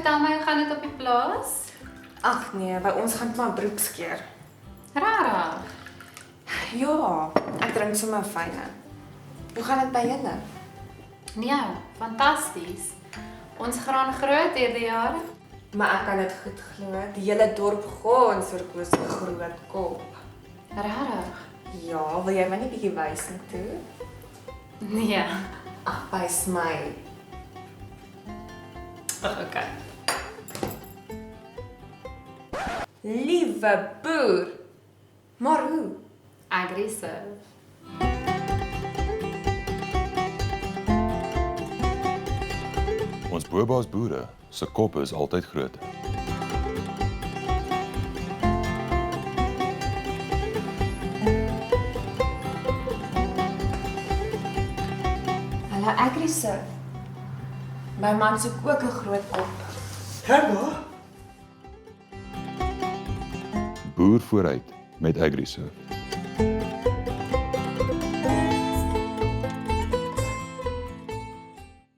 vertel my, hoe gaan dit op die plaas? Ag nee, by ons gaan dit maar broekskeer. Rarig. Ja, ek drink sommer fyne. Hoe gaan dit by julle? Nee, fantasties. Ons gaan groot hierdie jaar. Maar ek kan dit goed glo. Die hele dorp gons vir Koos se groot kop. Rarig. Ja, wil jy my net 'n bietjie wys toe? Nee. Ag, wys my. Okay. Liewe boer. Maar hoe? Aggressive. Ons boerbaas boere se kop is altyd groot. Hulle aggressive. My man soek ook 'n groot kop. Herma? Boer vooruit met AgriServe.